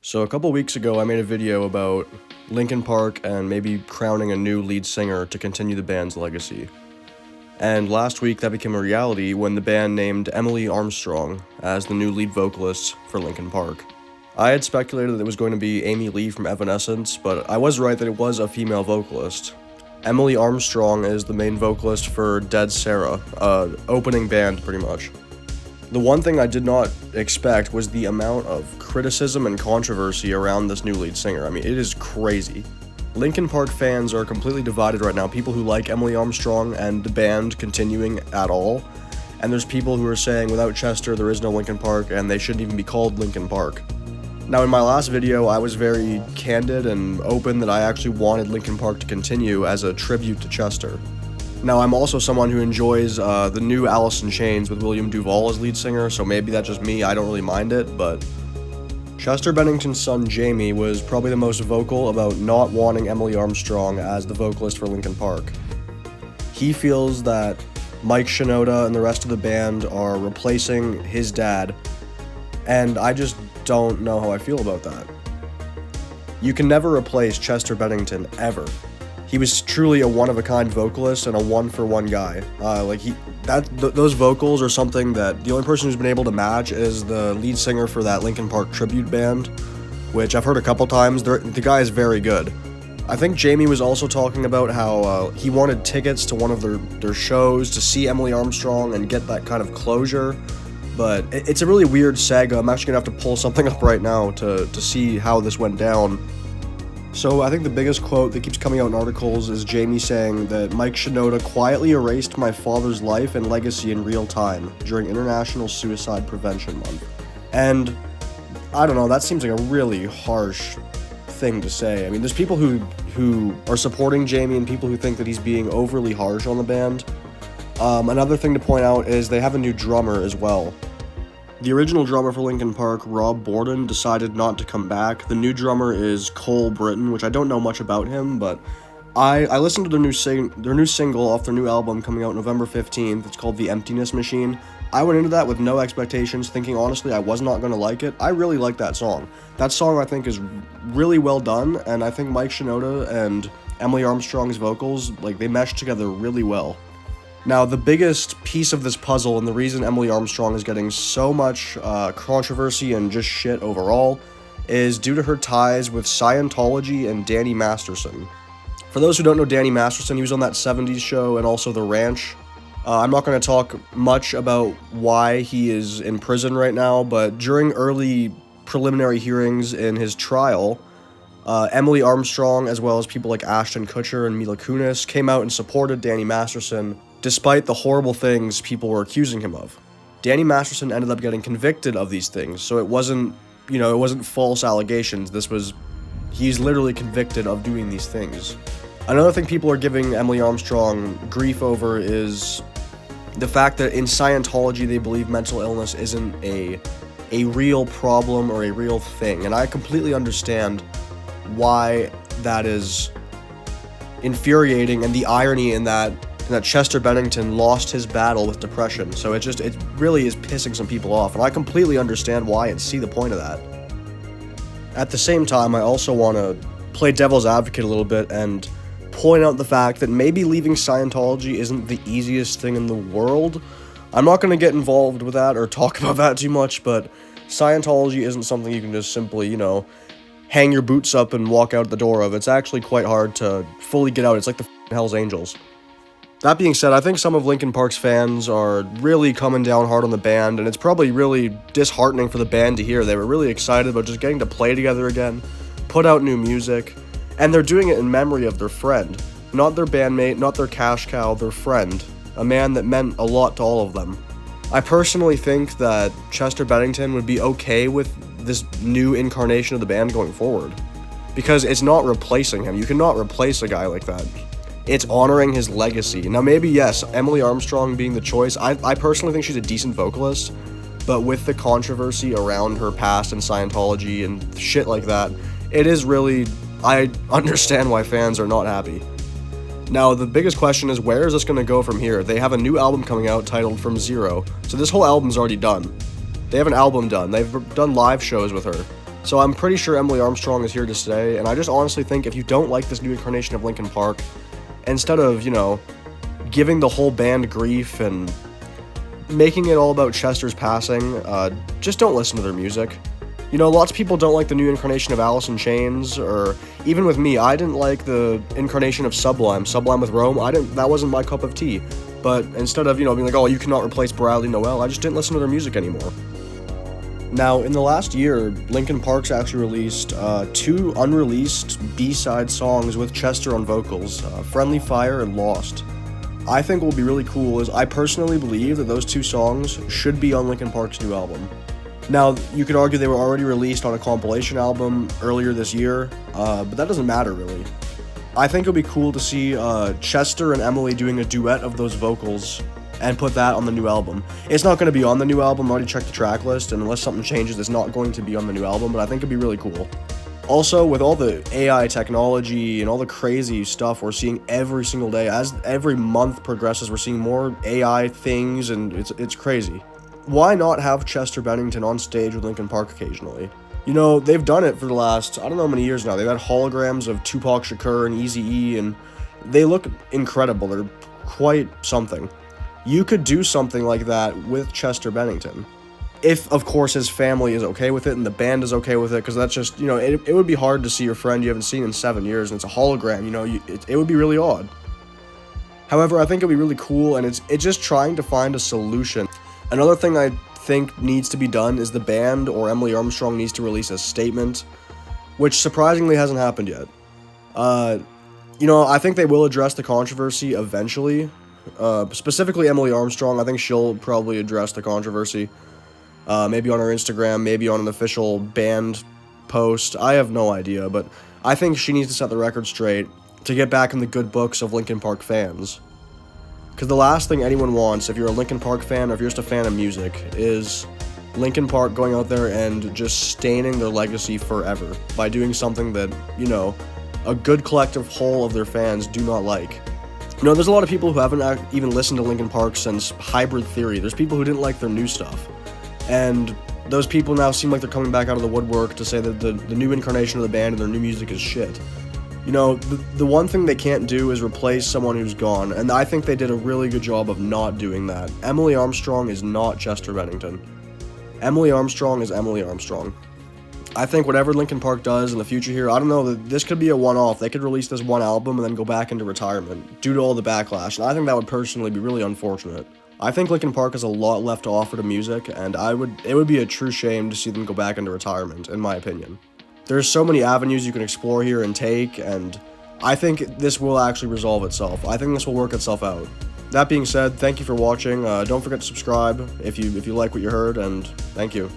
So a couple weeks ago, I made a video about Linkin Park and maybe crowning a new lead singer to continue the band's legacy. And last week, that became a reality when the band named Emily Armstrong as the new lead vocalist for Linkin Park. I had speculated that it was going to be Amy Lee from Evanescence, but I was right that it was a female vocalist. Emily Armstrong is the main vocalist for Dead Sarah, opening band pretty much. The one thing I did not expect was the amount of criticism and controversy around this new lead singer. I mean, it is crazy. Linkin Park fans are completely divided right now, people who like Emily Armstrong and the band continuing at all, and there's people who are saying without Chester there is no Linkin Park and they shouldn't even be called Linkin Park. Now in my last video I was very candid and open that I actually wanted Linkin Park to continue as a tribute to Chester. Now, I'm also someone who enjoys the new Alice in Chains with William Duvall as lead singer, so maybe that's just me, I don't really mind it, but Chester Bennington's son Jamie was probably the most vocal about not wanting Emily Armstrong as the vocalist for Linkin Park. He feels that Mike Shinoda and the rest of the band are replacing his dad, and I just don't know how I feel about that. You can never replace Chester Bennington, ever. He was truly a one-of-a-kind vocalist and a one-for-one guy. Those vocals are something that the only person who's been able to match is the lead singer for that Linkin Park tribute band, which I've heard a couple times. The guy is very good. I think Jamie was also talking about how he wanted tickets to one of their shows to see Emily Armstrong and get that kind of closure, but it's a really weird saga. I'm actually going to have to pull something up right now to see how this went down. So I think the biggest quote that keeps coming out in articles is Jamie saying that Mike Shinoda quietly erased my father's life and legacy in real time during International Suicide Prevention Month. And I don't know, that seems like a really harsh thing to say. I mean, there's people who are supporting Jamie and people who think that he's being overly harsh on the band. Another thing to point out is they have a new drummer as well. The original drummer for Linkin Park, Rob Borden, decided not to come back. The new drummer is Colin Brittain, which I don't know much about him, but I listened to their new single off their new album coming out November 15th. It's called The Emptiness Machine. I went into that with no expectations, thinking honestly I was not going to like it. I really like that song. That song I think is really well done, and I think Mike Shinoda and Emily Armstrong's vocals, they mesh together really well. Now, the biggest piece of this puzzle, and the reason Emily Armstrong is getting so much controversy and just shit overall, is due to her ties with Scientology and Danny Masterson. For those who don't know Danny Masterson, he was on that 70s show and also The Ranch. I'm not going to talk much about why he is in prison right now, but during early preliminary hearings in his trial, Emily Armstrong, as well as people like Ashton Kutcher and Mila Kunis, came out and supported Danny Masterson, despite the horrible things people were accusing him of. Danny Masterson ended up getting convicted of these things, so it wasn't false allegations. He's literally convicted of doing these things. Another thing people are giving Emily Armstrong grief over is the fact that in Scientology they believe mental illness isn't a real problem or a real thing, and I completely understand why that is infuriating, and the irony in that Chester Bennington lost his battle with depression, so it really is pissing some people off, and I completely understand why and see the point of that. At the same time, I also want to play devil's advocate a little bit and point out the fact that maybe leaving Scientology isn't the easiest thing in the world. I'm not going to get involved with that or talk about that too much, but Scientology isn't something you can just simply, hang your boots up and walk out the door of. It's actually quite hard to fully get out. It's like the Hells Angels. That being said, I think some of Linkin Park's fans are really coming down hard on the band, and it's probably really disheartening for the band to hear. They were really excited about just getting to play together again, put out new music, and they're doing it in memory of their friend. Not their bandmate, not their cash cow, their friend. A man that meant a lot to all of them. I personally think that Chester Bennington would be okay with this new incarnation of the band going forward, because it's not replacing him. You cannot replace a guy like that. It's honoring his legacy. Now maybe, yes, Emily Armstrong being the choice, I personally think she's a decent vocalist, but with the controversy around her past in Scientology and shit like that, it is really, I understand why fans are not happy. Now, the biggest question is, where is this going to go from here? They have a new album coming out titled From Zero, so this whole album's already done. They have an album done. They've done live shows with her. So I'm pretty sure Emily Armstrong is here to stay, and I just honestly think if you don't like this new incarnation of Linkin Park, instead of, giving the whole band grief and making it all about Chester's passing, just don't listen to their music. Lots of people don't like the new incarnation of Alice in Chains, or even with me, I didn't like the incarnation of Sublime with Rome. That wasn't my cup of tea. But instead of, being like, oh, you cannot replace Bradley Noel, I just didn't listen to their music anymore. Now, in the last year, Linkin Park's actually released 2 unreleased B-side songs with Chester on vocals, Friendly Fire and Lost. I think what will be really cool is I personally believe that those 2 songs should be on Linkin Park's new album. Now, you could argue they were already released on a compilation album earlier this year, but that doesn't matter really. I think it would be cool to see Chester and Emily doing a duet of those vocals and put that on the new album. It's not going to be on the new album, I already checked the track list, and unless something changes, it's not going to be on the new album, but I think it'd be really cool. Also, with all the AI technology and all the crazy stuff we're seeing every single day, as every month progresses, we're seeing more AI things, and it's crazy. Why not have Chester Bennington on stage with Linkin Park occasionally? They've done it for the last, I don't know how many years now. They've had holograms of Tupac Shakur and Eazy-E, and they look incredible. They're quite something. You could do something like that with Chester Bennington. If, of course, his family is okay with it and the band is okay with it, because that's just, it would be hard to see your friend you haven't seen in 7 years and it's a hologram, it would be really odd. However, I think it'd be really cool, and it's just trying to find a solution. Another thing I think needs to be done is the band or Emily Armstrong needs to release a statement, which surprisingly hasn't happened yet. I think they will address the controversy eventually. Specifically Emily Armstrong, I think she'll probably address the controversy. Maybe on her Instagram, maybe on an official band post. I have no idea, but I think she needs to set the record straight to get back in the good books of Linkin Park fans. Because the last thing anyone wants, if you're a Linkin Park fan or if you're just a fan of music, is Linkin Park going out there and just staining their legacy forever by doing something that, a good collective whole of their fans do not like. There's a lot of people who haven't even listened to Linkin Park since Hybrid Theory. There's people who didn't like their new stuff. And those people now seem like they're coming back out of the woodwork to say that the new incarnation of the band and their new music is shit. The one thing they can't do is replace someone who's gone, and I think they did a really good job of not doing that. Emily Armstrong is not Chester Bennington. Emily Armstrong is Emily Armstrong. I think whatever Linkin Park does in the future here, I don't know, this could be a one-off. They could release this one album and then go back into retirement due to all the backlash, and I think that would personally be really unfortunate. I think Linkin Park has a lot left to offer to music, and it would be a true shame to see them go back into retirement, in my opinion. There's so many avenues you can explore here and take, and I think this will actually resolve itself. I think this will work itself out. That being said, thank you for watching. Don't forget to subscribe if you like what you heard, and thank you.